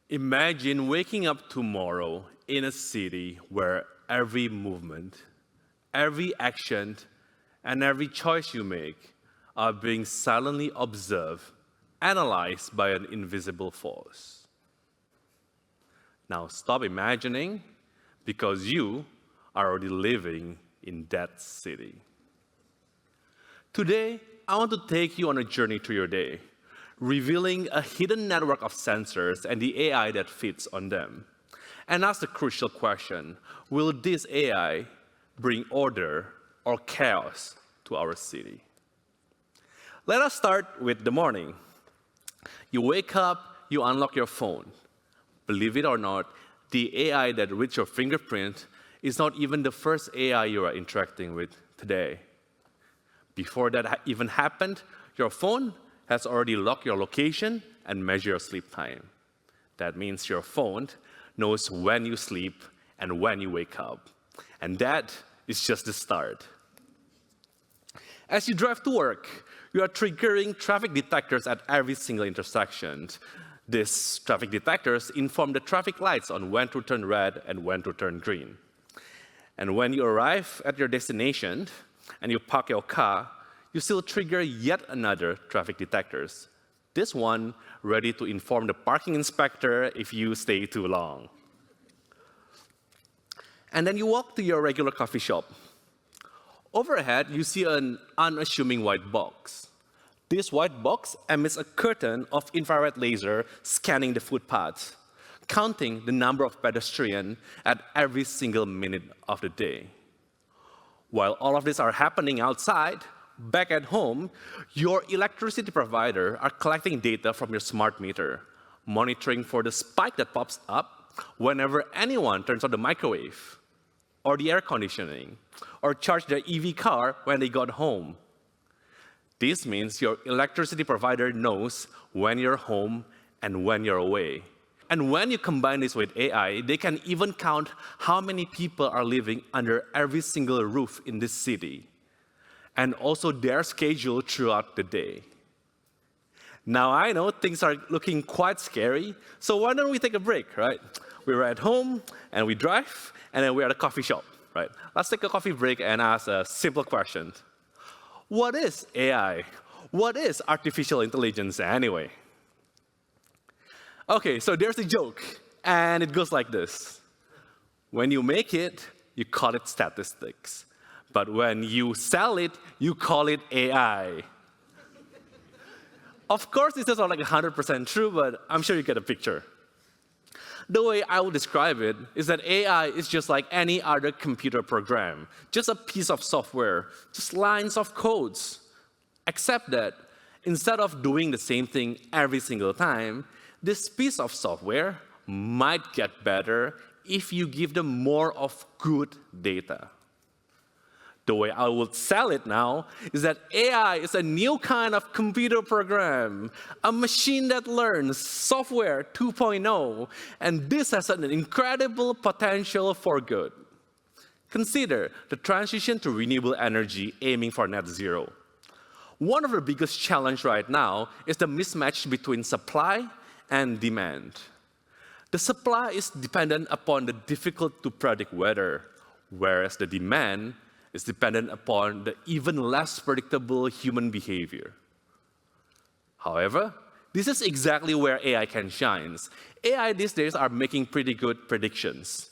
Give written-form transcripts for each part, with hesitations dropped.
Imagine waking up tomorrow in a city where every movement, every action, and every choice you make are being silently observed, analyzed by an invisible force. Now stop imagining, because you are already living in that city. Today, I want to take you on a journey through your day, revealing a hidden network of sensors and the AI that fits on them. And ask the crucial question, will this AI bring order or chaos to our city? Let us start with the morning. You wake up, you unlock your phone. Believe it or not, the AI that reads your fingerprint is not even the first AI you are interacting with today. Before that even happened, your phone has already locked your location and measured your sleep time. That means your phone knows when you sleep and when you wake up. And that is just the start. As you drive to work, you are triggering traffic detectors at every single intersection. These traffic detectors inform the traffic lights on when to turn red and when to turn green. And when you arrive at your destination and you park your car, you still trigger yet another traffic detectors. This one ready to inform the parking inspector if you stay too long. And then you walk to your regular coffee shop. Overhead, you see an unassuming white box. This white box emits a curtain of infrared laser scanning the footpath, counting the number of pedestrians at every single minute of the day. While all of this are happening outside, back at home, your electricity provider are collecting data from your smart meter, monitoring for the spike that pops up whenever anyone turns on the microwave, or the air conditioning, or charge their EV car when they got home. This means your electricity provider knows when you're home and when you're away. And when you combine this with AI, they can even count how many people are living under every single roof in this city, and also their schedule throughout the day. Now, I know things are looking quite scary, so why don't we take a break, right? We're at home, and we drive, and then we're at a coffee shop, right? Let's take a coffee break and ask a simple question. What is AI? What is artificial intelligence anyway? Okay, so there's a joke, and it goes like this. When you make it, you call it statistics. But when you sell it, you call it AI. Of course, this is not like 100% true, but I'm sure you get a picture. The way I would describe it is that AI is just like any other computer program, just a piece of software, just lines of codes. Except that instead of doing the same thing every single time, this piece of software might get better if you give them more of good data. The way I would sell it now is that AI is a new kind of computer program, a machine that learns, software 2.0, and this has an incredible potential for good. Consider the transition to renewable energy aiming for net zero. One of the biggest challenges right now is the mismatch between supply and demand. The supply is dependent upon the difficult-to-predict weather, whereas the demand is dependent upon the even less predictable human behavior. However, this is exactly where AI can shine. AI these days are making pretty good predictions.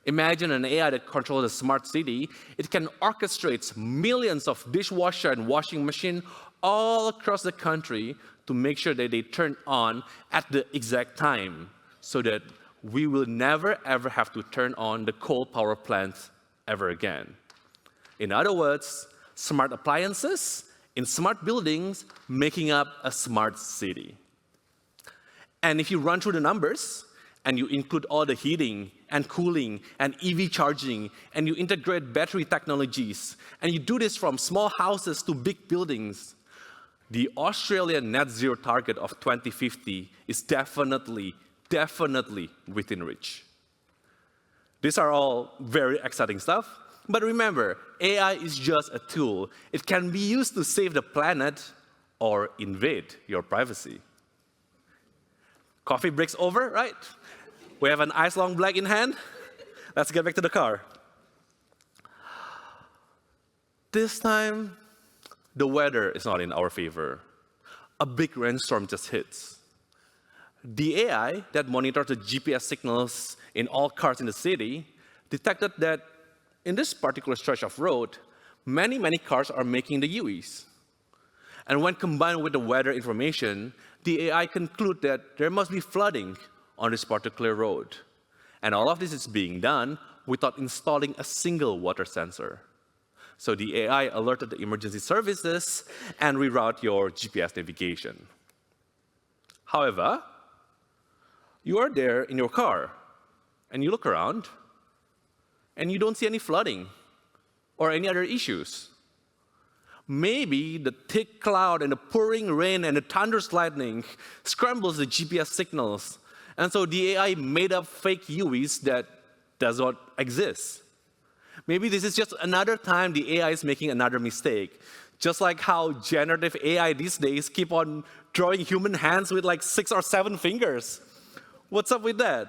Imagine an AI that controls a smart city. It can orchestrate millions of dishwasher and washing machines all across the country to make sure that they turn on at the exact time, so that we will never ever have to turn on the coal power plants ever again. In other words, smart appliances in smart buildings making up a smart city. And if you run through the numbers, and you include all the heating and cooling and EV charging, and you integrate battery technologies, and you do this from small houses to big buildings, the Australian net zero target of 2050 is definitely within reach. These are all very exciting stuff. But remember, AI is just a tool. It can be used to save the planet, or invade your privacy. Coffee breaks over, right? We have an ice long black in hand. Let's get back to the car. This time, the weather is not in our favor. A big rainstorm just hits. The AI that monitors the GPS signals in all cars in the city detected that in this particular stretch of road, many cars are making the U-turns. And when combined with the weather information, the AI concludes that there must be flooding on this particular road. And all of this is being done without installing a single water sensor. So the AI alerted the emergency services and reroute your GPS navigation. However, you are there in your car, and you look around, and you don't see any flooding or any other issues. Maybe the thick cloud and the pouring rain and the thunderous lightning scrambles the GPS signals, and so the AI made up fake UVs that does not exist. Maybe this is just another time the AI is making another mistake, just like how generative AI these days keep on drawing human hands with like 6 or 7 fingers. What's up with that?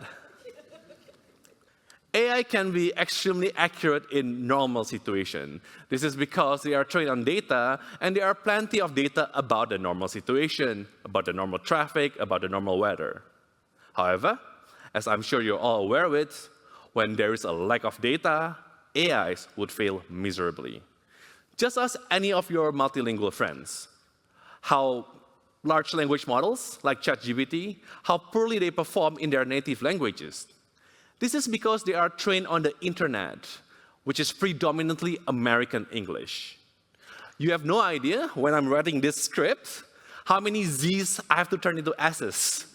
AI can be extremely accurate in normal situations. This is because they are trained on data, and there are plenty of data about the normal situation, about the normal traffic, about the normal weather. However, as I'm sure you're all aware with, when there is a lack of data, AIs would fail miserably. Just ask any of your multilingual friends how large language models like ChatGPT, how poorly they perform in their native languages. This is because they are trained on the internet, which is predominantly American English. You have no idea, when I'm writing this script, how many Z's I have to turn into S's.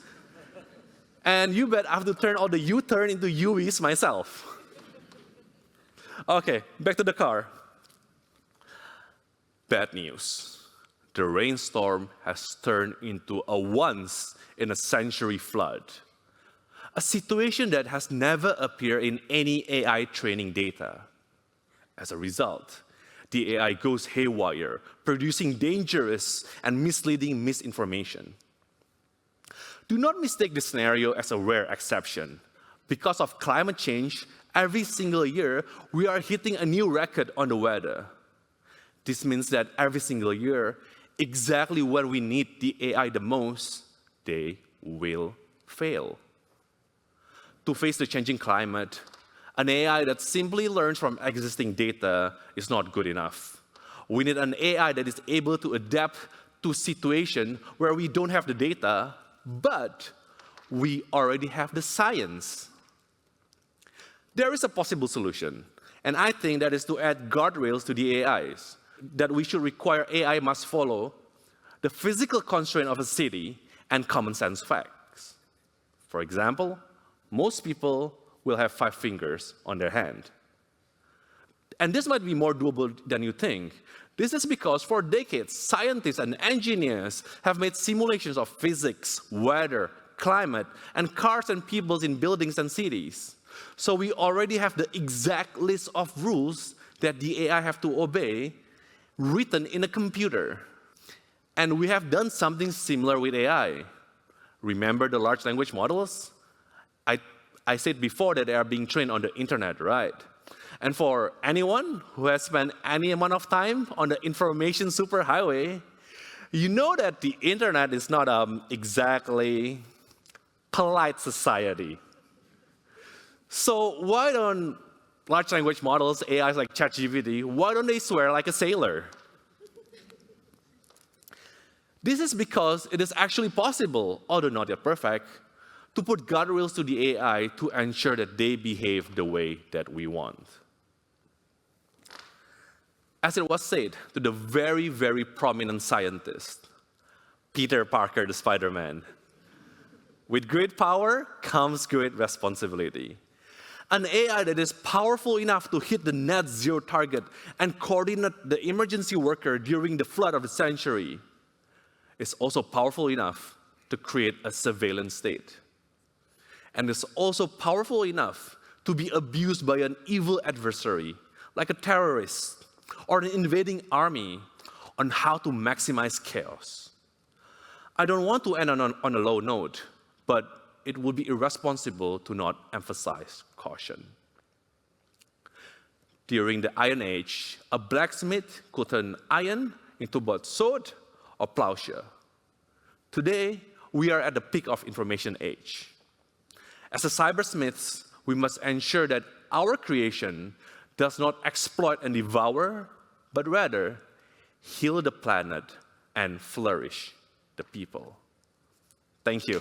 And you bet I have to turn all the U-turn into U's myself. Okay, back to the car. Bad news. The rainstorm has turned into a once-in-a-century flood. A situation that has never appeared in any AI training data. As a result, the AI goes haywire, producing dangerous and misleading misinformation. Do not mistake this scenario as a rare exception. Because of climate change, every single year, we are hitting a new record on the weather. This means that every single year, exactly when we need the AI the most, they will fail. To face the changing climate, an AI that simply learns from existing data is not good enough. We need an AI that is able to adapt to situations where we don't have the data, but we already have the science. There is a possible solution, and I think that is to add guardrails to the AIs, that we should require AI must follow the physical constraint of a city and common sense facts. For example, most people will have 5 fingers on their hand. And this might be more doable than you think. This is because for decades, scientists and engineers have made simulations of physics, weather, climate, and cars and people in buildings and cities. So we already have the exact list of rules that the AI have to obey written in a computer. And we have done something similar with AI. Remember the large language models? I said before that they are being trained on the internet, right? And for anyone who has spent any amount of time on the information superhighway, you know that the internet is not exactly polite society. So why don't large language models, AIs like ChatGPT, why don't they swear like a sailor? This is because it is actually possible, although not yet perfect, to put guardrails to the AI to ensure that they behave the way that we want. As it was said to the very, very prominent scientist, Peter Parker, the Spider-Man, with great power comes great responsibility. An AI that is powerful enough to hit the net zero target and coordinate the emergency worker during the flood of the century is also powerful enough to create a surveillance state. And is also powerful enough to be abused by an evil adversary, like a terrorist, or an invading army, on how to maximize chaos. I don't want to end on a low note, but it would be irresponsible to not emphasize caution. During the Iron Age, a blacksmith could turn iron into both sword or plowshare. Today, we are at the peak of information age. As a cybersmiths, we must ensure that our creation does not exploit and devour, but rather heal the planet and flourish the people. Thank you.